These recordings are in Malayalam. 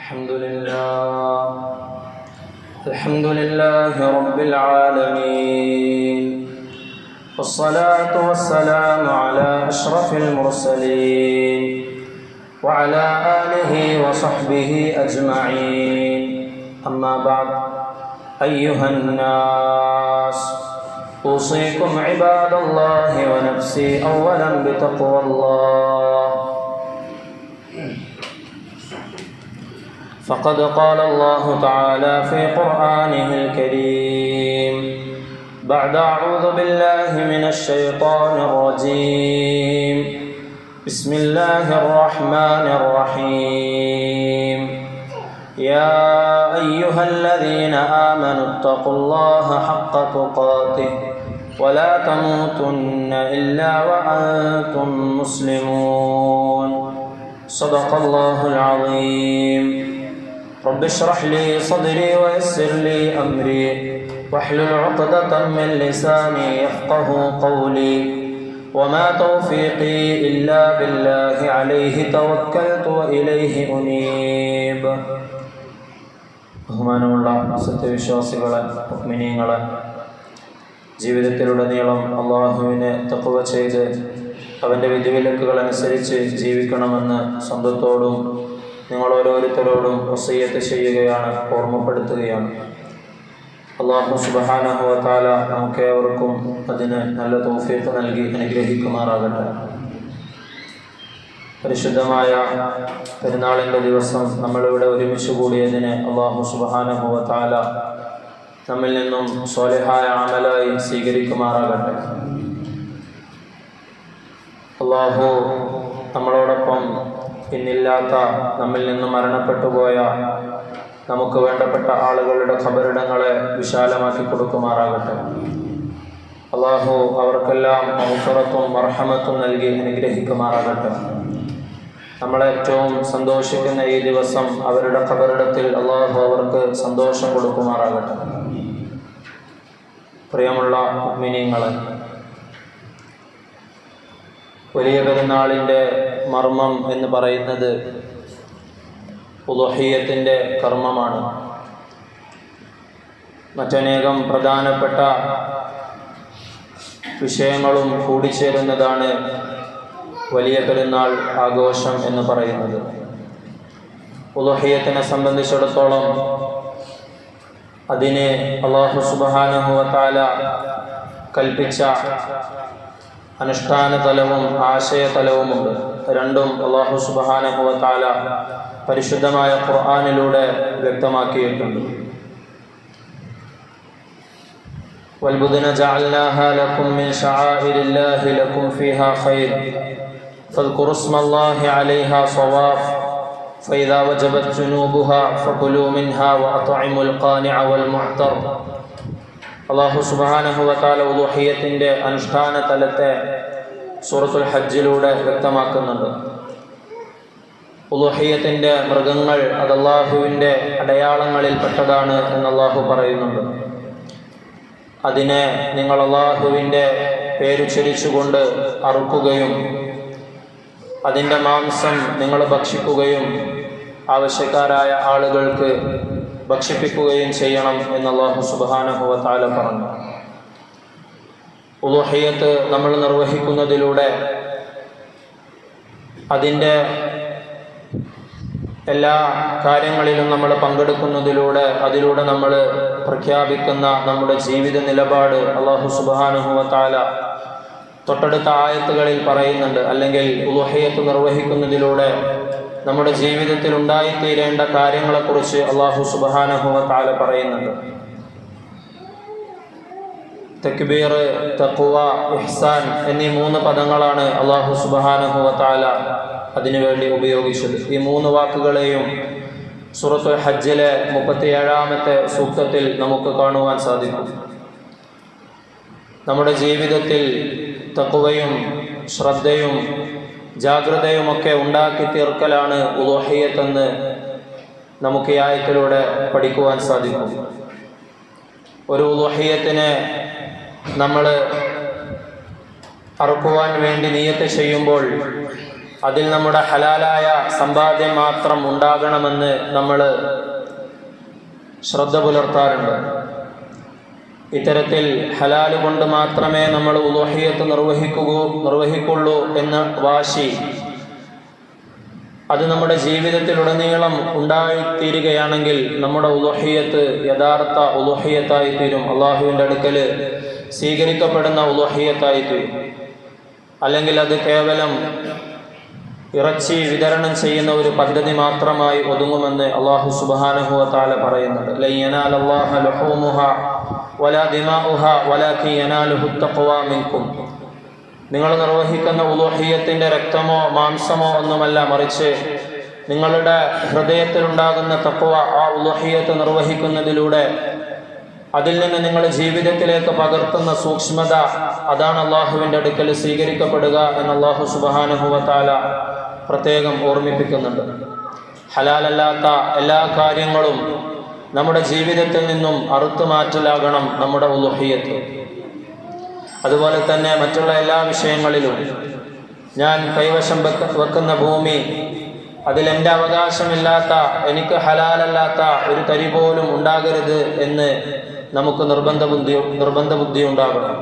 الحمد لله رب العالمين، والصلاة والسلام على أشرف المرسلين وعلى آله وصحبه أجمعين. أما بعد، أيها الناس، أوصيكم عباد الله ونفسي أولا بتقوى الله. فقد قال الله تعالى في قرآنه الكريم بعد أعوذ بالله من الشيطان الرجيم، بسم الله الرحمن الرحيم. يا أيها الذين آمنوا اتقوا الله حق تقاته ولا تموتن إلا وأنتم مسلمون. صدق الله العظيم. رب اشرح لي صدري ويسر لي أمري واحلل عقدة من لساني يفقه قولي وما توفيقي إلا بالله عليه توكلت وإليه أنيب. ബഹുമാനമുള്ള സത്യവിശ്വാസികളെ, മുഅ്മിനീങ്ങളെ, ജീവിതത്തിലുടനീളം അള്ളാഹുവിനെ തഖ്വ ചെയ്ത് അവൻ്റെ വിധിവിലക്കുകൾ അനുസരിച്ച് ജീവിക്കണമെന്ന് സ്വന്തത്തോടും നിങ്ങൾ ഓരോരുത്തരോടും വസിയ്യത്ത് ചെയ്യുകയാണ്, ഓർമ്മപ്പെടുത്തുകയാണ്. അല്ലാഹു സുബ്ഹാനഹു വ തആല നമുക്കേവർക്കും അതിന് നല്ല തൗഫീഖ് നൽകി അനുഗ്രഹിക്കുമാറാകട്ടെ. പരിശുദ്ധമായ പെരുന്നാളിൻ്റെ ദിവസം നമ്മളിവിടെ ഒരുമിച്ച് കൂടിയതിന് അല്ലാഹു സുബ്ഹാനഹു വ തആല നമ്മിൽ നിന്നും സ്വാലിഹായ അമലായി സ്വീകരിക്കുമാറാകട്ടെ. അല്ലാഹു നമ്മളോടൊപ്പം ഇന്നില്ലാത്ത, നമ്മിൽ നിന്ന് മരണപ്പെട്ടു പോയ നമുക്ക് വേണ്ടപ്പെട്ട ആളുകളുടെ ഖബറിടങ്ങളെ വിശാലമാക്കി കൊടുക്കുമാറാകട്ടെ. അല്ലാഹു അവർക്കെല്ലാം മഗ്ഫിറത്തും മർഹമത്തും നൽകി അനുഗ്രഹിക്കുമാറാകട്ടെ. നമ്മളേറ്റവും സന്തോഷിക്കുന്ന ഈ ദിവസം അവരുടെ ഖബറിടത്തിൽ അല്ലാഹു അവർക്ക് സന്തോഷം കൊടുക്കുമാറാകട്ടെ. പ്രിയമുള്ള മുഅ്മിനീങ്ങളെ, വലിയ പെരുന്നാളിൻ്റെ മർമ്മം എന്ന് പറയുന്നത് ഉളുഹിയ്യത്തിൻ്റെ കർമ്മമാണ്. മറ്റനേകം പ്രധാനപ്പെട്ട വിഷയങ്ങളും കൂടിച്ചേരുന്നതാണ് വലിയ പെരുന്നാൾ ആഘോഷം എന്ന് പറയുന്നത്. ഉളുഹിയ്യത്തിനെ സംബന്ധിച്ചിടത്തോളം അതിന് അല്ലാഹു സുബ്ഹാനഹു വ തആല കൽപ്പിച്ച അനുഷ്ഠാന തലവും ആശയതലവുമുണ്ട്. രണ്ടും അല്ലാഹു സുബ്ഹാനഹു വ തആല പരിശുദ്ധമായ ഖുർആനിലൂടെ വ്യക്തമാക്കിയിട്ടുണ്ട്. വൽബുദ്ന ജഅൽനാഹാ ലക്കും മിൻ ശആഇരില്ലാഹി ലക്കും ഫീഹാ ഖൈർ ഫദ്കുറു സ്മല്ലാഹി അലൈഹാ സ്വവാഫ് ഫഇദാ വജബത് ജുനൂബുഹാ ഫകുലൂ മിൻഹാ വഅത്ഇമുൽ ഖാനിഅ വൽ മുഅ്തർ. അല്ലാഹു സുബ്ഹാനഹു വ തആല ഉളുഹിയ്യത്തിൻ്റെ അനുഷ്ഠാന തലത്തെ സൂറത്തുൽ ഹജ്ജിലൂടെ വ്യക്തമാക്കുന്നുണ്ട്. ഉളുഹിയ്യത്തിൻ്റെ മൃഗങ്ങൾ അത് അല്ലാഹുവിൻ്റെ അടയാളങ്ങളിൽ പെട്ടതാണ് എന്ന് അല്ലാഹു പറയുന്നുണ്ട്. അതിനെ നിങ്ങൾ അല്ലാഹുവിൻ്റെ പേരുച്ചരിച്ചുകൊണ്ട് അറുക്കുകയും അതിൻ്റെ മാംസം നിങ്ങൾ ഭക്ഷിക്കുകയും ആവശ്യക്കാരായ ആളുകൾക്ക് ഭക്ഷിപ്പിക്കുകയും ചെയ്യണം എന്ന് അല്ലാഹു സുബ്ഹാനഹു വ തആല പറഞ്ഞു. ഉളുഹിയ്യത്ത് നമ്മൾ നിർവഹിക്കുന്നതിലൂടെ അതിൻ്റെ എല്ലാ കാര്യങ്ങളിലും നമ്മൾ പങ്കെടുക്കുന്നതിലൂടെ അതിലൂടെ നമ്മൾ പ്രഖ്യാപിക്കുന്ന നമ്മുടെ ജീവിത നിലപാട് അല്ലാഹു സുബ്ഹാനഹു വ തആല തൊട്ടടുത്ത ആയത്തുകളിൽ പറയുന്നുണ്ട്. അല്ലെങ്കിൽ ഉളുഹിയ്യത്ത് നിർവഹിക്കുന്നതിലൂടെ നമ്മുടെ ജീവിതത്തിൽ ഉണ്ടായിത്തീരേണ്ട കാര്യങ്ങളെക്കുറിച്ച് അല്ലാഹു സുബ്ഹാനഹു വ തആല പറയുന്നുണ്ട്. തക്ബീർ, തഖ്വ, ഇഹ്സാൻ എന്നീ 3 പദങ്ങളാണ് അല്ലാഹു സുബ്ഹാനഹു വ തആല അതിനുവേണ്ടി ഉപയോഗിച്ചത്. ഈ 3 വാക്കുകളെയും സൂറത്തുൽ ഹജ്ജിലെ 37-ാമത്തെ സൂക്തത്തിൽ നമുക്ക് കാണുവാൻ സാധിക്കും. നമ്മുടെ ജീവിതത്തിൽ തഖ്വയും ശ്രദ്ധയും ജാഗ്രതയുമൊക്കെ ഉണ്ടാക്കി തീർക്കലാണ് ഉളുഹിയ്യത്തെന്ന് നമുക്ക് ഈ ആയത്തിലൂടെ പഠിക്കുവാൻ സാധിക്കും. ഒരു ഉളുഹിയ്യത്തിനെ നമ്മൾ അറുക്കുവാൻ വേണ്ടി നിയ്യത്ത് ചെയ്യുമ്പോൾ അതിൽ നമ്മുടെ ഹലാലായ സമ്പാദ്യം മാത്രം ഉണ്ടാകണമെന്ന് നമ്മൾ ശ്രദ്ധ പുലർത്താറുണ്ട്. ഇത്തരത്തിൽ ഹലാൽ കൊണ്ട് മാത്രമേ നമ്മൾ ഉളുഹിയ്യത്ത് നിർവഹിക്കുള്ളൂ എന്ന വാശി അത് നമ്മുടെ ജീവിതത്തിലുടനീളം ഉണ്ടായിത്തീരുകയാണെങ്കിൽ നമ്മുടെ ഉളുഹിയ്യത്ത് യഥാർത്ഥ ഉളുഹിയ്യത്തായി തീരും, അള്ളാഹുവിൻ്റെ അടുക്കൽ സ്വീകരിക്കപ്പെടുന്ന ഉളുഹിയ്യത്തായി തീരും. അല്ലെങ്കിൽ അത് കേവലം ഇറച്ചി വിതരണം ചെയ്യുന്ന ഒരു പദ്ധതി മാത്രമായി ഒതുങ്ങുമെന്ന് അള്ളാഹു സുബ്ഹാനഹു വ തആല പറയുന്നുണ്ട്. ലൻ യനാലല്ലാഹ ലുഹൂമുഹാ വലാ ദിമാഉഹാ വലാകിൻ യനാലുഹു തഖ്വാ മിൻകും. നിങ്ങൾ നിർവഹിക്കുന്ന ഉളുഹിയ്യത്തിൻ്റെ രക്തമോ മാംസമോ ഒന്നുമല്ല, മറിച്ച് നിങ്ങളുടെ ഹൃദയത്തിലുണ്ടാകുന്ന തഖ്വ, ആ ഉളുഹിയ്യത്ത് നിർവഹിക്കുന്നതിലൂടെ അതിൽ നിന്ന് നിങ്ങൾ ജീവിതത്തിലേക്ക് പകർത്തുന്ന സൂക്ഷ്മത, അതാണ് അള്ളാഹുവിൻ്റെ അടുക്കൽ സ്വീകരിക്കപ്പെടുക എന്ന് അള്ളാഹു സുബ്ഹാനഹു വ തആല പ്രത്യേകം ഓർമ്മിപ്പിക്കുന്നുണ്ട്. ഹലാലല്ലാത്ത എല്ലാ കാര്യങ്ങളും നമ്മുടെ ജീവിതത്തിൽ നിന്നും അറുത്തു മാറ്റലാകണം നമ്മുടെ ഉളുഹിയ്യത്ത്. അതുപോലെ തന്നെ മറ്റുള്ള എല്ലാ വിഷയങ്ങളിലും ഞാൻ കൈവശം വെക്കുന്ന ഭൂമി, അതിലെൻ്റെ അവകാശമില്ലാത്ത, എനിക്ക് ഹലാലല്ലാത്ത ഒരു തരി പോലും ഉണ്ടാകരുത് എന്ന് നമുക്ക് നിർബന്ധ ബുദ്ധി ഉണ്ടാകണം.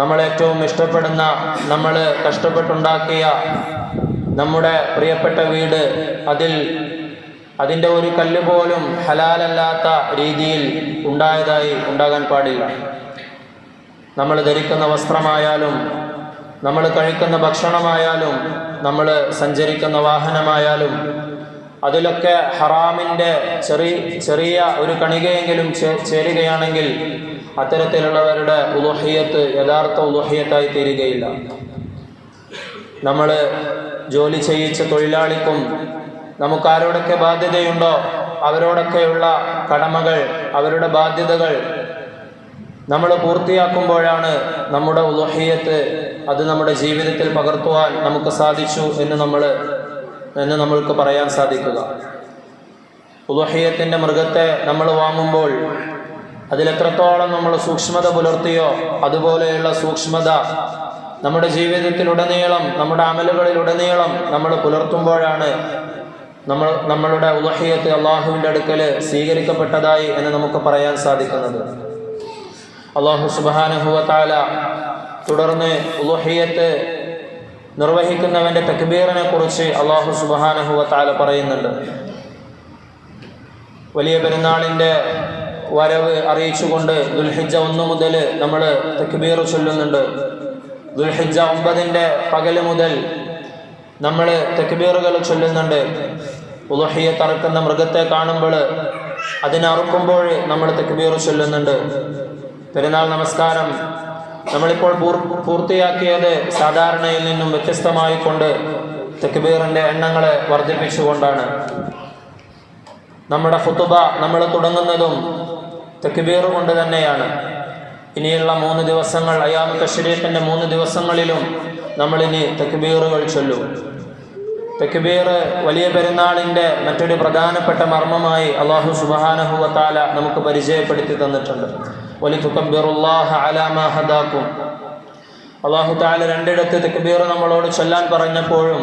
നമ്മളേറ്റവും ഇഷ്ടപ്പെടുന്ന, നമ്മൾ കഷ്ടപ്പെട്ടുണ്ടാക്കിയ നമ്മുടെ പ്രിയപ്പെട്ട വീട്, അതിൻ്റെ ഒരു കല്ല് പോലും ഹലാലല്ലാത്ത രീതിയിൽ ഉണ്ടാകാൻ പാടില്ല. നമ്മൾ ധരിക്കുന്ന വസ്ത്രമായാലും, നമ്മൾ കഴിക്കുന്ന ഭക്ഷണമായാലും, നമ്മൾ സഞ്ചരിക്കുന്ന വാഹനമായാലും, അതിലൊക്കെ ഹറാമിൻ്റെ ചെറിയ ഒരു കണികയെങ്കിലും ചേരുകയാണെങ്കിൽ അത്തരത്തിലുള്ളവരുടെ ഉളുഹിയ്യത്ത് യഥാർത്ഥ ഉളുഹിയ്യത്തായി തീരുകയില്ല. നമ്മൾ ജോലി ചെയ്യിച്ച തൊഴിലാളിക്കും നമുക്കാരോടൊക്കെ ബാധ്യതയുണ്ടോ അവരോടൊക്കെയുള്ള കടമകൾ, അവരുടെ ബാധ്യതകൾ നമ്മൾ പൂർത്തിയാക്കുമ്പോഴാണ് നമ്മുടെ ഉളുഹിയ്യത്ത് അത് നമ്മുടെ ജീവിതത്തിൽ പകർത്തുവാൻ നമുക്ക് സാധിച്ചു എന്ന് നമ്മൾക്ക് പറയാൻ സാധിക്കുക. ഉളുഹിയ്യത്തിൻ്റെ മൃഗത്തെ നമ്മൾ വാങ്ങുമ്പോൾ അതിലെത്രത്തോളം നമ്മൾ സൂക്ഷ്മത പുലർത്തിയോ അതുപോലെയുള്ള സൂക്ഷ്മത നമ്മുടെ ജീവിതത്തിലുടനീളം, നമ്മുടെ അമലുകളിലുടനീളം നമ്മൾ പുലർത്തുമ്പോഴാണ് നമ്മളുടെ ഉളുഹിയ്യത്ത് അള്ളാഹുവിൻ്റെ അടുക്കൽ സ്വീകരിക്കപ്പെട്ടതായി എന്ന് നമുക്ക് പറയാൻ സാധിക്കുന്നത്. അള്ളാഹു സുബ്ഹാനഹു വ തആല തുടർന്ന് ഉളുഹിയ്യത്ത് നിർവഹിക്കുന്നവൻ്റെ തക്ബീറിനെ കുറിച്ച് അള്ളാഹു സുബ്ഹാനഹു വ തആല പറയുന്നുണ്ട്. വലിയ പെരുന്നാളിൻ്റെ വരവ് അറിയിച്ചുകൊണ്ട് ദുൽഹിജ്ജ 1 മുതൽ നമ്മൾ തക്ബീർ ചൊല്ലുന്നുണ്ട്. ദുൽഹിജ്ജ 9 പകൽ മുതൽ നമ്മൾ തക്ബീറുകൾ ചൊല്ലുന്നുണ്ട്. ഉളുഹിയ്യത്ത് അറുക്കുന്ന മൃഗത്തെ കാണുമ്പോൾ, അതിനറുക്കുമ്പോൾ നമ്മൾ തക്ബീർ ചൊല്ലുന്നുണ്ട്. പെരുന്നാൾ നമസ്കാരം നമ്മളിപ്പോൾ പൂർത്തിയാക്കിയത് സാധാരണയിൽ നിന്നും വ്യത്യസ്തമായിക്കൊണ്ട് തക്ബീറിൻ്റെ എണ്ണങ്ങളെ വർദ്ധിപ്പിച്ചുകൊണ്ടാണ്. നമ്മുടെ ഖുതുബ നമ്മൾ തുടങ്ങുന്നതും തക്ബീർ കൊണ്ട് തന്നെയാണ്. ഇനിയുള്ള 3 ദിവസങ്ങൾ, അയ്യാമു തശ്രീഖിൻ്റെ 3 ദിവസങ്ങളിലും നമ്മളിനി തക്ബീറുകൾ ചൊല്ലും. തക്ബീർ വലിയ പെരുന്നാളിൻ്റെ മറ്റൊരു പ്രധാനപ്പെട്ട മർമ്മമായി അള്ളാഹു സുബ്ഹാനഹു വ തആല നമുക്ക് പരിചയപ്പെടുത്തി തന്നിട്ടുണ്ട്. വലിതുകബ്ബിറുല്ലാഹ അലാ മാ ഹദാകും. അള്ളാഹു തആല 2 ഇടത്ത് തക്ബീർ നമ്മളോട് ചൊല്ലാൻ പറഞ്ഞപ്പോഴും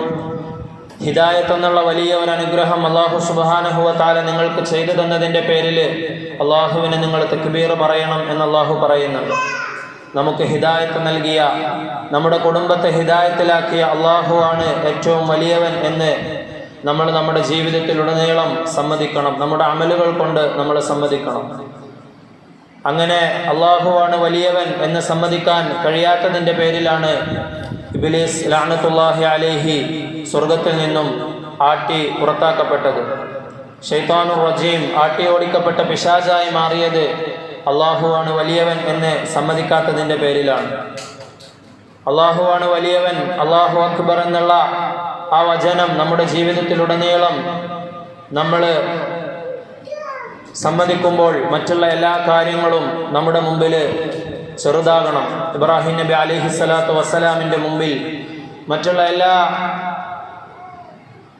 ഹിദായത്ത് എന്നുള്ള വലിയ ഒരു അനുഗ്രഹം അള്ളാഹു സുബ്ഹാനഹു വ തആല നിങ്ങൾക്ക് ചെയ്തു തന്നതിൻ്റെ പേരിൽ അള്ളാഹുവിന് നിങ്ങൾ തക്ബീർ പറയണം എന്ന് അള്ളാഹു പറയുന്നുണ്ട്. നമുക്ക് ഹിദായത്ത് നൽകിയ, നമ്മുടെ കുടുംബത്തെ ഹിദായത്തിലാക്കിയ അള്ളാഹു ആണ് ഏറ്റവും വലിയവൻ എന്ന് നമ്മൾ നമ്മുടെ ജീവിതത്തിലുടനീളം സമ്മതിക്കണം. നമ്മുടെ അമലുകൾ കൊണ്ട് നമ്മൾ സമ്മതിക്കണം. അങ്ങനെ അള്ളാഹു ആണ് വലിയവൻ എന്ന് സമ്മതിക്കാൻ കഴിയാത്തതിൻ്റെ പേരിലാണ് ഇബ്ലീസ് ലഅനത്തുല്ലാഹി അലൈഹി സ്വർഗത്തിൽ നിന്നും ആട്ടി പുറത്താക്കപ്പെട്ടത്. ശൈത്താനുർ റജീം ആട്ടി ഓടിക്കപ്പെട്ട പിശാചായി മാറിയത് അള്ളാഹു ആണ് വലിയവൻ എന്ന് സമ്മതിക്കാത്തതിൻ്റെ പേരിലാണ്. അള്ളാഹു ആണ് വലിയവൻ, അള്ളാഹു അക്ബർ എന്നുള്ള ആ വചനം നമ്മുടെ ജീവിതത്തിലുടനീളം നമ്മൾ സമ്മതിക്കുമ്പോൾ മറ്റുള്ള എല്ലാ കാര്യങ്ങളും നമ്മുടെ മുമ്പിൽ ചെറുതാകണം. ഇബ്രാഹിം നബി അലൈഹിസ്സലാത്തു വസ്സലാമിൻ്റെ മുമ്പിൽ മറ്റുള്ള എല്ലാ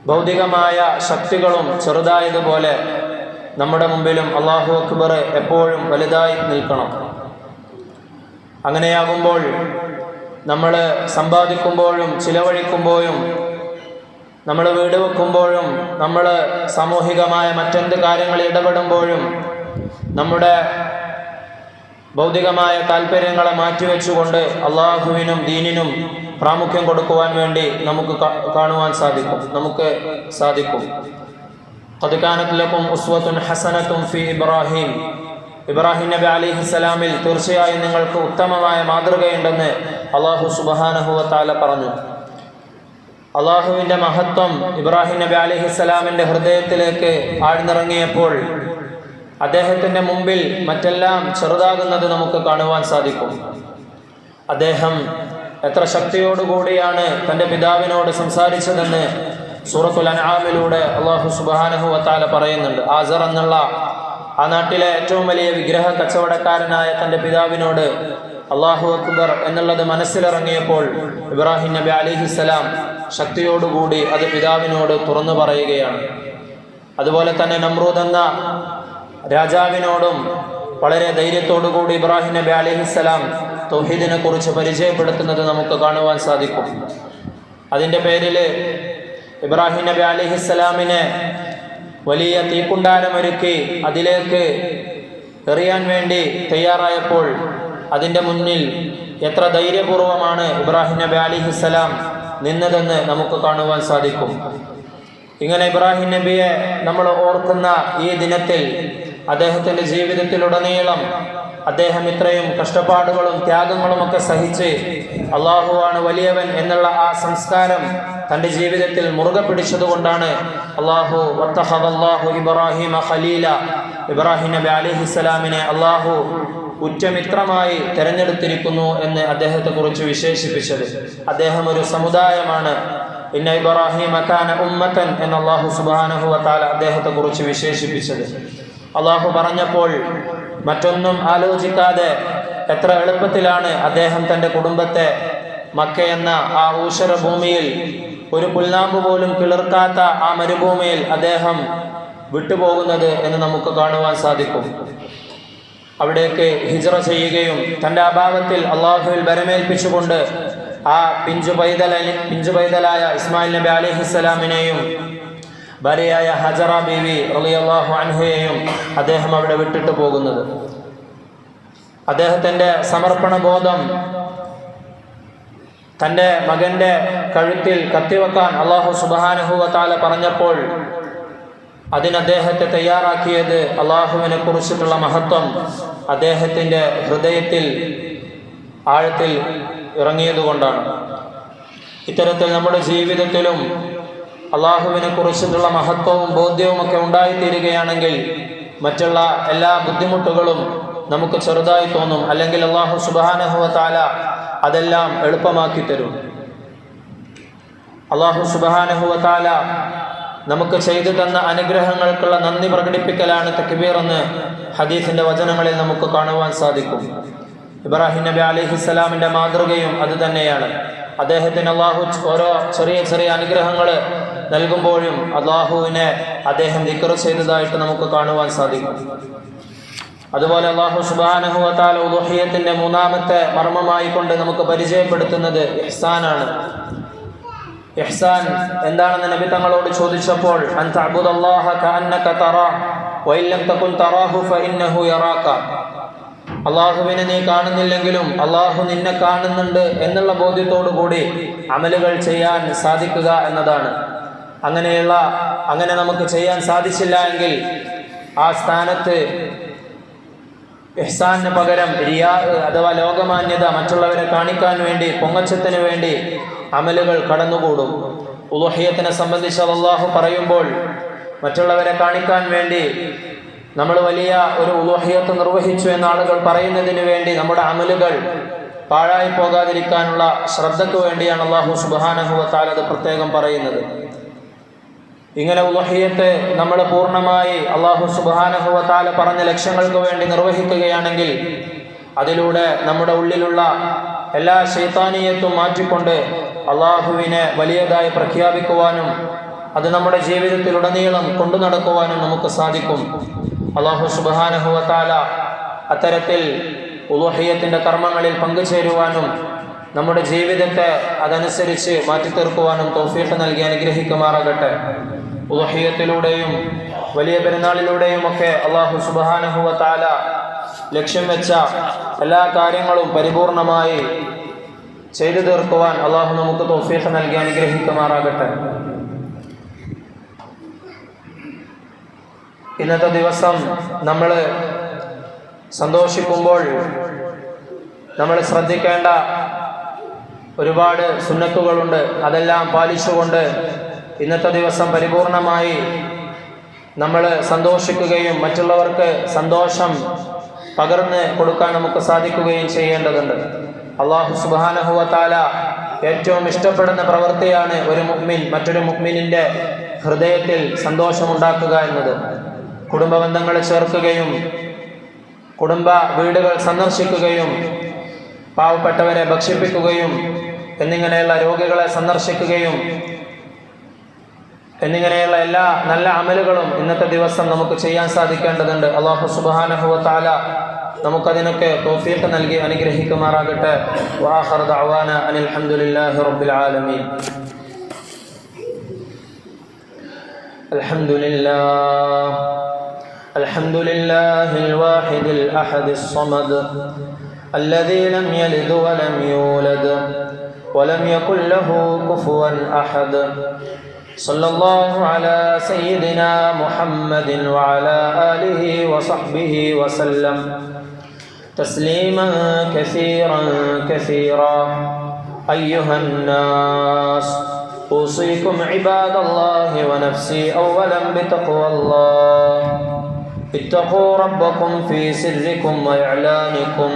ഭൗതികമായ ശക്തികളും ചെറുതായതുപോലെ നമ്മുടെ മുമ്പിലും അല്ലാഹു അക്ബർ എപ്പോഴും വലുതായി നിൽക്കണം. അങ്ങനെയാകുമ്പോൾ നമ്മൾ സമ്പാദിക്കുമ്പോഴും ചിലവഴിക്കുമ്പോഴും നമ്മൾ വീട് വെക്കുമ്പോഴും നമ്മൾ സാമൂഹികമായ മറ്റെന്ത് കാര്യങ്ങളിൽ ഇടപെടുമ്പോഴും നമ്മുടെ ഭൗതികമായ താല്പര്യങ്ങളെ മാറ്റിവെച്ചുകൊണ്ട് അള്ളാഹുവിനും ദീനിനും പ്രാമുഖ്യം കൊടുക്കുവാൻ വേണ്ടി നമുക്ക് കാണുവാൻ സാധിക്കും. ഖദ് കാനത് ലക്കും ഉസ്വത്തുൻ ഹസനത്തുൻ ഫീ ഇബ്രാഹിം നബി അലൈഹിസ്സലാമിൽ തീർച്ചയായും നിങ്ങൾക്ക് ഉത്തമമായ മാതൃകയുണ്ടെന്ന് അല്ലാഹു സുബ്ഹാനഹു വ തആല പറഞ്ഞു. അള്ളാഹുവിൻ്റെ മഹത്വം ഇബ്രാഹിം നബി അലൈഹിസ്സലാമിൻ്റെ ഹൃദയത്തിലേക്ക് ആഴ്ന്നിറങ്ങിയപ്പോൾ അദ്ദേഹത്തിൻ്റെ മുമ്പിൽ മറ്റെല്ലാം ചെറുതാകുന്നത് നമുക്ക് കാണുവാൻ സാധിക്കും. അദ്ദേഹം എത്ര ശക്തിയോടുകൂടിയാണ് തൻ്റെ പിതാവിനോട് സംസാരിച്ചതെന്ന് സൂറത്തുൽ അൻആമിലൂടെ അല്ലാഹു സുബ്ഹാനഹു വ തആല പറയുന്നുണ്ട്. ആസർ എന്നുള്ള ആ നാട്ടിലെ ഏറ്റവും വലിയ വിഗ്രഹ കച്ചവടക്കാരനായ തൻ്റെ പിതാവിനോട് അല്ലാഹു അക്ബർ എന്നുള്ളത് മനസ്സിലിറങ്ങിയപ്പോൾ ഇബ്രാഹിം നബി അലൈഹിസ്സലാം ശക്തിയോടുകൂടി അത് പിതാവിനോട് തുറന്നു പറയുകയാണ്. അതുപോലെ തന്നെ നമ്രൂദ് എന്ന രാജാവിനോടും വളരെ ധൈര്യത്തോടുകൂടി ഇബ്രാഹിം നബി അലൈഹിസ്സലാം തൗഹീദിനെ കുറിച്ച് പരിചയപ്പെടുത്തുന്നത് നമുക്ക് കാണുവാൻ സാധിക്കും. അതിൻ്റെ പേരിൽ ഇബ്രാഹിം നബി അലൈഹിസ്സലാമിനെ വലിയ തീക്കുണ്ടാരമൊരുക്കി അതിലേക്ക് എറിയാൻ വേണ്ടി തയ്യാറായപ്പോൾ അതിൻ്റെ മുന്നിൽ എത്ര ധൈര്യപൂർവമാണ് ഇബ്രാഹിം നബി അലൈഹിസ്സലാം നിന്നതെന്ന് നമുക്ക് കാണുവാൻ സാധിക്കും. ഇങ്ങനെ ഇബ്രാഹിം നബിയെ നമ്മൾ ഓർക്കുന്ന ഈ ദിനത്തിൽ അദ്ദേഹത്തിൻ്റെ ജീവിതത്തിലുടനീളം അദ്ദേഹം ഇത്രയും കഷ്ടപ്പാടുകളും ത്യാഗങ്ങളുമൊക്കെ സഹിച്ച് അള്ളാഹുവാണ് വലിയവൻ എന്നുള്ള ആ സംസ്കാരം തൻ്റെ ജീവിതത്തിൽ മുറുകെ പിടിച്ചതുകൊണ്ടാണ് ഇബ്രാഹിം ഖലീല ഇബ്രാഹിം നബി അലൈഹിസ്സലാമിനെ അള്ളാഹു ഉറ്റമിത്രമായി തിരഞ്ഞെടുത്തിരിക്കുന്നു എന്ന് അദ്ദേഹത്തെക്കുറിച്ച് വിശേഷിപ്പിച്ചത്. അദ്ദേഹം ഒരു സമുദായമാണ്. ഇന്ന ഇബ്രാഹിമ കാന ഉമ്മത്തൻ എന്ന് അല്ലാഹു സുബ്ഹാനഹു വ തആല അദ്ദേഹത്തെക്കുറിച്ച് വിശേഷിപ്പിച്ചത്. അള്ളാഹു പറഞ്ഞപ്പോൾ മറ്റൊന്നും ആലോചിക്കാതെ എത്ര എളുപ്പത്തിലാണ് അദ്ദേഹം തൻ്റെ കുടുംബത്തെ മക്ക എന്ന ആ ഊഷര ഭൂമിയിൽ, ഒരു പുൽനാമ്പ് പോലും കിളിർക്കാത്ത ആ മരുഭൂമിയിൽ അദ്ദേഹം വിട്ടുപോകുന്നത് എന്ന് നമുക്ക് കാണുവാൻ സാധിക്കും. അവിടേക്ക് ഹിജ്റ ചെയ്യുകയും തൻ്റെ അഭാവത്തിൽ അള്ളാഹുവിൽ ബരമേൽപ്പിച്ചുകൊണ്ട് ആ പിഞ്ചുപൈതലായ ഇസ്മായിൽ നബി അലൈഹിസ്സലാമിനെയും ഭാര്യയായ ഹജറ ബീവി റളിയല്ലാഹു അൻഹയെയും അദ്ദേഹം അവിടെ വിട്ടിട്ട് പോകുന്നത്. അദ്ദേഹത്തിൻ്റെ സമർപ്പണ ബോധം തൻ്റെ മകൻ്റെ കഴുത്തിൽ കത്തിവെക്കാൻ അല്ലാഹു സുബ്ഹാനഹു വ തആല പറഞ്ഞപ്പോൾ അതിന് അദ്ദേഹത്തെ തയ്യാറാക്കിയത് അള്ളാഹുവിനെ കുറിച്ചിട്ടുള്ള മഹത്വം അദ്ദേഹത്തിൻ്റെ ഹൃദയത്തിൽ ആഴത്തിൽ ഇറങ്ങിയതുകൊണ്ടാണ്. ഇത്തരത്തിൽ നമ്മുടെ ജീവിതത്തിലും അള്ളാഹുവിനെ കുറിച്ചിട്ടുള്ള മഹത്വവും ബോധ്യവുമൊക്കെ ഉണ്ടായിത്തീരുകയാണെങ്കിൽ മറ്റുള്ള എല്ലാ ബുദ്ധിമുട്ടുകളും നമുക്ക് ചെറുതായി തോന്നും. അല്ലെങ്കിൽ അള്ളാഹു സുബ്ഹാനഹു വ തആല അതെല്ലാം എളുപ്പമാക്കി തരും. അള്ളാഹു സുബ്ഹാനഹു വ തആല നമുക്ക് ചെയ്തു തന്ന അനുഗ്രഹങ്ങൾക്കുള്ള നന്ദി പ്രകടിപ്പിക്കലാണ് തക്ബീർ എന്ന് ഹദീസിൻ്റെ വചനങ്ങളിൽ നമുക്ക് കാണുവാൻ സാധിക്കും. ഇബ്രാഹിം നബി അലൈഹിസ്സലാമിൻ്റെ മാതൃകയും അത് തന്നെയാണ്. അദ്ദേഹത്തിന് അള്ളാഹു ഓരോ ചെറിയ ചെറിയ അനുഗ്രഹങ്ങൾ നൽകുമ്പോഴും അള്ളാഹുവിനെ അദ്ദേഹം ദിക്ർ ചെയ്തതായിട്ട് നമുക്ക് കാണുവാൻ സാധിക്കും. അതുപോലെ അള്ളാഹു സുബ്ഹാനഹു വ തആല ഉളുഹിയ്യത്തിൻ്റെ മൂന്നാമത്തെ മർമ്മമായി കൊണ്ട് നമുക്ക് പരിചയപ്പെടുത്തുന്നത് ഇഹ്സാനാണ്. ഇഹ്സാൻ എന്താണെന്ന് നബി തങ്ങളോട് ചോദിച്ചപ്പോൾ അൻ തഅബുദല്ലാഹ കഅന്നക തറാഹു വഇൻ ലം തകുൻ തറാഹു ഫഇന്നഹു യറാക. അള്ളാഹുവിനെ നീ കാണുന്നില്ലെങ്കിലും അള്ളാഹു നിന്നെ കാണുന്നുണ്ട് എന്നുള്ള ബോധ്യത്തോടു കൂടി അമലുകൾ ചെയ്യാൻ സാധിക്കുക എന്നതാണ്. അങ്ങനെ നമുക്ക് ചെയ്യാൻ സാധിച്ചില്ല എങ്കിൽ ആ സ്ഥാനത്ത് ഇഹ്സാനിന് പകരം റിയാ അഥവാ ലോകമാന്യത, മറ്റുള്ളവരെ കാണിക്കാൻ വേണ്ടി, പൊങ്ങച്ചത്തിന് വേണ്ടി അമലുകൾ കടന്നുകൂടും. ഉളുഹിയ്യത്തിനെ സംബന്ധിച്ച് അല്ലാഹു പറയുമ്പോൾ മറ്റുള്ളവരെ കാണിക്കാൻ വേണ്ടി നമ്മൾ വലിയ ഒരു ഉളുഹിയ്യത്ത് നിർവഹിച്ചു എന്ന ആളുകൾ പറയുന്നതിന് വേണ്ടി നമ്മുടെ അമലുകൾ പാഴായി പോകാതിരിക്കാനുള്ള ശ്രദ്ധയ്ക്ക് വേണ്ടിയാണ് അല്ലാഹു സുബ്ഹാനഹു വ തആല അത് പ്രത്യേകം പറയുന്നത്. ഇങ്ങനെ ഉളുഹിയ്യത്ത് നമ്മൾ പൂർണ്ണമായി അല്ലാഹു സുബ്ഹാനഹു വ തആല പറഞ്ഞ ലക്ഷ്യങ്ങൾക്ക് വേണ്ടി നിർവഹിക്കുകയാണെങ്കിൽ അതിലൂടെ നമ്മുടെ ഉള്ളിലുള്ള എല്ലാ ശൈത്താനിയത്തും മാറ്റിക്കൊണ്ട് അള്ളാഹുവിനെ വലിയതായി പ്രഖ്യാപിക്കുവാനും അത് നമ്മുടെ ജീവിതത്തിലുടനീളം കൊണ്ടു നടക്കുവാനും നമുക്ക് സാധിക്കും. അല്ലാഹു സുബ്ഹാനഹു വ തആല അത്തരത്തിൽ ഉളുഹിയ്യത്തിൻ്റെ കർമ്മങ്ങളിൽ പങ്കുചേരുവാനും നമ്മുടെ ജീവിതത്തെ അതനുസരിച്ച് മാറ്റിത്തീർക്കുവാനും തൗഫീഖ് നൽകി അനുഗ്രഹിക്കുമാറാകട്ടെ. ഉദ്ഹിയ്യത്തിലൂടെയും വലിയ പെരുന്നാളിലൂടെയും ഒക്കെ അല്ലാഹു സുബ്ഹാനഹു വ തആല ലക്ഷ്യം വെച്ച എല്ലാ കാര്യങ്ങളും പരിപൂർണമായി ചെയ്തു തീർക്കുവാൻ അല്ലാഹു നമുക്ക് തൗഫീഖ് നൽകി അനുഗ്രഹിക്കുമാറാകട്ടെ. ഇന്നത്തെ ദിവസം നമ്മൾ സന്തോഷിക്കുമ്പോൾ നമ്മൾ ശ്രദ്ധിക്കേണ്ട ഒരുപാട് സുന്നത്തുകളുണ്ട്. അതെല്ലാം പാലിച്ചുകൊണ്ട് ഇന്നത്തെ ദിവസം പരിപൂർണമായി നമ്മൾ സന്തോഷിക്കുകയും മറ്റുള്ളവർക്ക് സന്തോഷം പകർന്ന് കൊടുക്കാൻ നമുക്ക് സാധിക്കുകയും ചെയ്യേണ്ടതുണ്ട്. അല്ലാഹു സുബ്ഹാനഹു വ തആല ഏറ്റവും ഇഷ്ടപ്പെടുന്ന പ്രവൃത്തിയാണ് ഒരു മുഅ്മിൻ മറ്റൊരു മുഅ്മിനിന്റെ ഹൃദയത്തിൽ സന്തോഷമുണ്ടാക്കുക എന്നത്. കുടുംബ ബന്ധങ്ങളെ ചേർക്കുകയും കുടുംബ വീടുകൾ സന്ദർശിക്കുകയും പാവപ്പെട്ടവരെ ഭക്ഷിപ്പിക്കുകയും എന്നിങ്ങനെയുള്ള രോഗികളെ സന്ദർശിക്കുകയും എന്നിങ്ങനെയുള്ള എല്ലാ നല്ല അമലുകളും ഇന്നത്തെ ദിവസം നമുക്ക് ചെയ്യാൻ സാധിക്കേണ്ടതുണ്ട്. അല്ലാഹു സുബ്ഹാനഹു വ തആല നമുക്കതിനൊക്കെ തൗഫീഖ് നൽകി അനുഗ്രഹിക്കുമാറാകട്ടെ. വആഖിറു ദഅവാന അനിൽ ഹംദുലില്ലാഹി റബ്ബിൽ ആലമീൻ. അൽഹംദുലില്ലാഹിൽ വാഹിദിൽ അഹദിസ് സമദ് الذي لم يلد ولم يولد ولم يكن له كفوا أحد. صلى الله على سيدنا محمد وعلى آله وصحبه وسلم تسليما كثيرا كثيرا. أيها الناس أوصيكم عباد الله ونفسي أولا بتقوى الله. اتقوا ربكم في سركم وإعلانكم.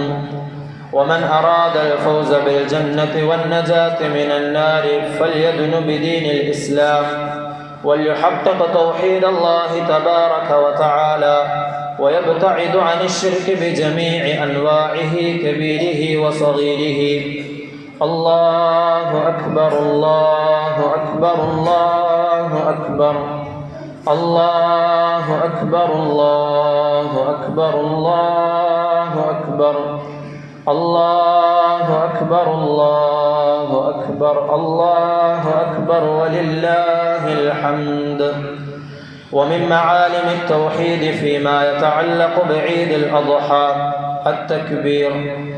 ومن أراد الفوز بالجنة والنجاة من النار فليدن بدين الإسلام وليحقق توحيد الله تبارك وتعالى ويبتعد عن الشرك بجميع أنواعه كبيره وصغيره. الله أكبر الله أكبر الله أكبر الله أكبر الله أكبر الله أكبر الله أكبر الله أكبر الله أكبر ولله الحمد. ومن معالم التوحيد فيما يتعلق بعيد الأضحى التكبير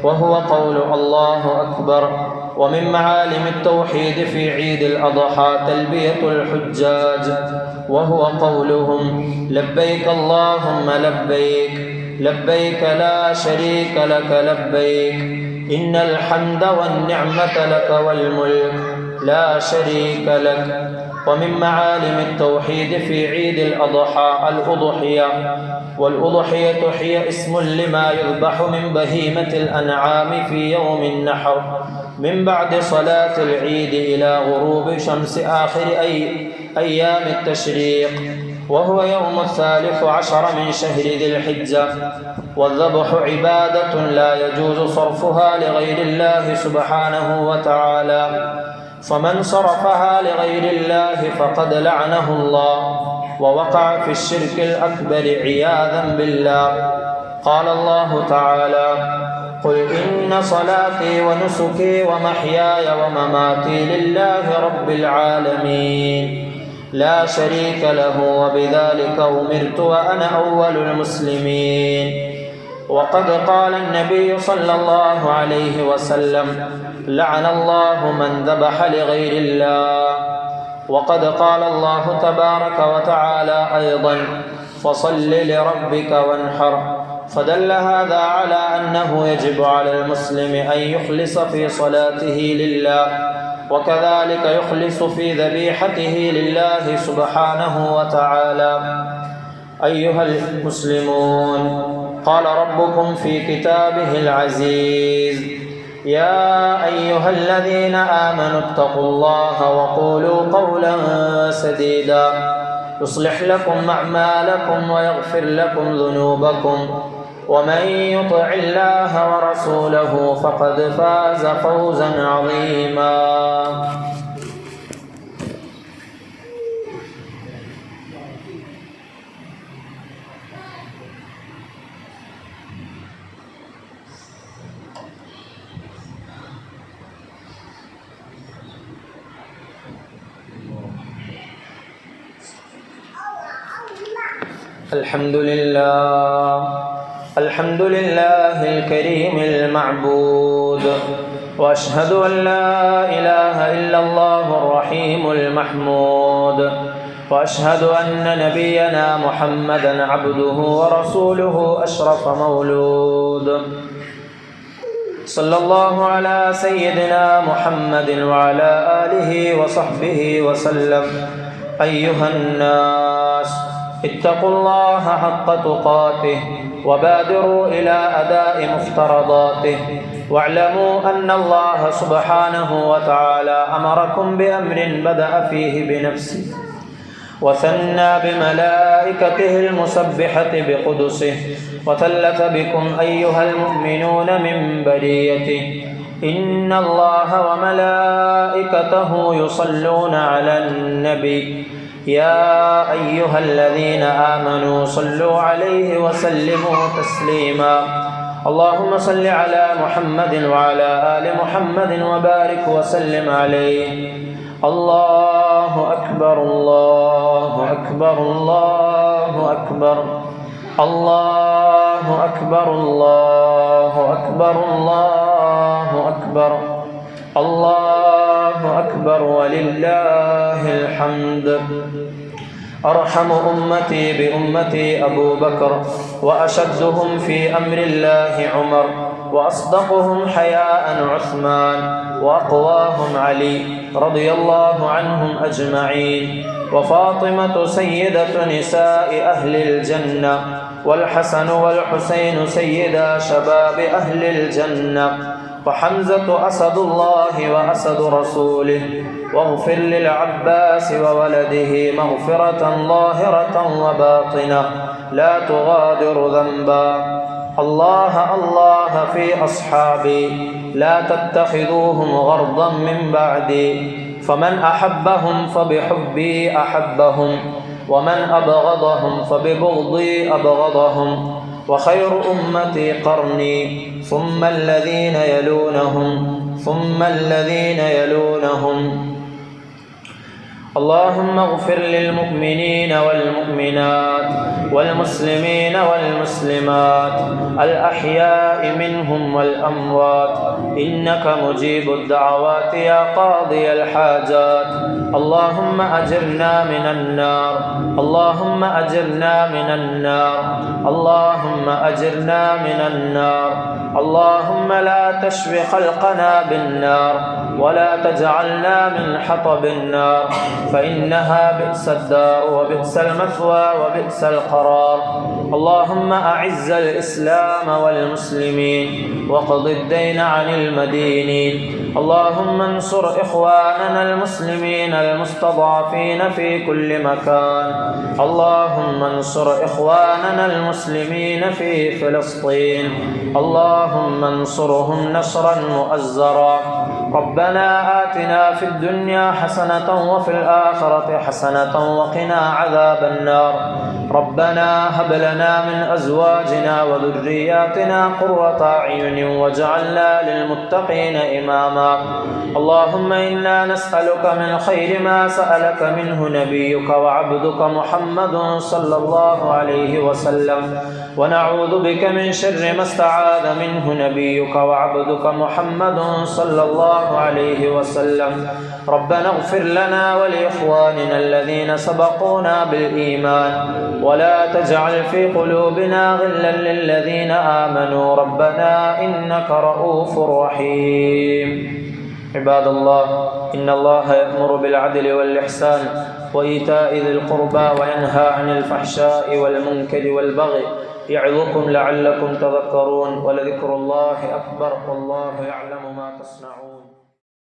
وهو قول الله أكبر. ومن معالم التوحيد في عيد الأضحى تلبية الحجاج وهو قولهم لبيك اللهم لبيك لبيك لا شريك لك لبيك إن الحمد والنعمة لك والملك لا شريك لك. ومن معالم التوحيد في عيد الأضحى الأضحية والأضحية هي اسم لما يذبح من بهيمة الأنعام في يوم النحر من بعد صلاة العيد إلى غروب شمس آخر أيام التشريق وهو يوم 13 من شهر ذي الحجة. والذبح عبادة لا يجوز صرفها لغير الله سبحانه وتعالى فمن صرفها لغير الله فقد لعنه الله ووقع في الشرك الأكبر عياذا بالله. قال الله تعالى قل إن صلاتي ونسكي ومحياي ومماتي لله رب العالمين لا شريك له وبذلك أمرت وأنا أول المسلمين. وقد قال النبي صلى الله عليه وسلم لعن الله من ذبح لغير الله. وقد قال الله تبارك وتعالى أيضا فصل لربك وانحر. فدل هذا على أنه يجب على المسلم أن يخلص في صلاته لله وكذلك يخلص في ذبيحته لله سبحانه وتعالى. أيها المسلمون قال ربكم في كتابه العزيز يا أيها الذين آمنوا اتقوا الله وقولوا قولا سديدا يصلح لكم أعمالكم ويغفر لكم ذنوبكم ومن يطع الله ورسوله فقد فاز فوزا عظيما. الحمد لله الكريم المعبود، وأشهد أن لا إله إلا الله الرحيم المحمود، وأشهد أن نبينا محمدا عبده ورسوله أشرف مولود. صلى الله على سيدنا محمد وعلى آله وصحبه وسلم. أيها الناس اتقوا الله حق تقاته وبادروا إلى أداء مفترضاته، واعلموا أن الله سبحانه وتعالى أمركم بأمر بدأ فيه بنفسه وثنى بملائكته المسبحة بقدسه، وثلث بكم أيها المؤمنون من بريته. إن الله وملائكته يصلون على النبي يا أيها الذين آمنوا صلوا عليه وسلموا تسليما. اللهم صل على محمد وعلى آل محمد وبارك وسلم عليه. الله أكبر الله أكبر الله أكبر الله أكبر الله أكبر الله أكبر الله أكبر ولله الحمد. أرحم أمتي بأمتي أبو بكر، وأشدهم في أمر الله عمر، وأصدقهم حياء عثمان، وأقواهم علي رضي الله عنهم أجمعين، وفاطمة سيدة نساء أهل الجنة، والحسن والحسين سيدا شباب أهل الجنة، وحمزة أسد الله وأسد رسوله. واغفر للعباس وولده مغفرة ظاهرة وباطنة لا تغادر ذنبا. الله الله في أصحابي لا تتخذوهم غرضا من بعدي، فمن أحبهم فبحبي أحبهم، ومن أبغضهم فببغضي أبغضهم. وخير أمتي قرني، ثم الذين يلونهم ثم الذين يلونهم. اللهم اغفر للمؤمنين والمؤمنات والمسلمين والمسلمات الأحياء منهم والأموات، إنك مجيب الدعوات يا قاضي الحاجات. اللهم أجرنا من النار، اللهم أجرنا من النار، اللهم أجرنا من النار. اللهم لا تشف خلقنا بالنار، ولا تجعلنا من حطب النار، فإنها بئس الدار وبئس المثوى وبئس القرار. اللهم أعز الإسلام والمسلمين، وقض الدين عن المدينين. اللهم انصر إخواننا المسلمين المستضعفين في كل مكان. اللهم انصر إخواننا المسلمين في فلسطين، اللهم انصرهم نصرا مؤزرا. ربنا آتنا في الدنيا حسنة وفي الآخرة حسنة وقنا عذاب النار. ربنا هب لنا من أزواجنا وذرياتنا قرة أعين واجعلنا للمتقين إماما. اللهم إنا نسألك من خير ما سألك منه نبيك وعبدك محمد صلى الله عليه وسلم، ونعوذ بك من شر ما استعاذ منه نبيك وعبدك محمد صلى الله عليه وسلم. ربنا اغفر لنا ولإخواننا الذين سبقونا بالإيمان، ولا تجعل في قلوبنا غلا للذين آمنوا ربنا إنك رؤوف رحيم. عباد الله، إن الله يأمر بالعدل والإحسان وإيتاء ذي القربى وينهى عن الفحشاء والمنكر والبغي، يعظكم لعلكم تذكرون. ولذكر الله أكبر والله يعلم ما تصنعون.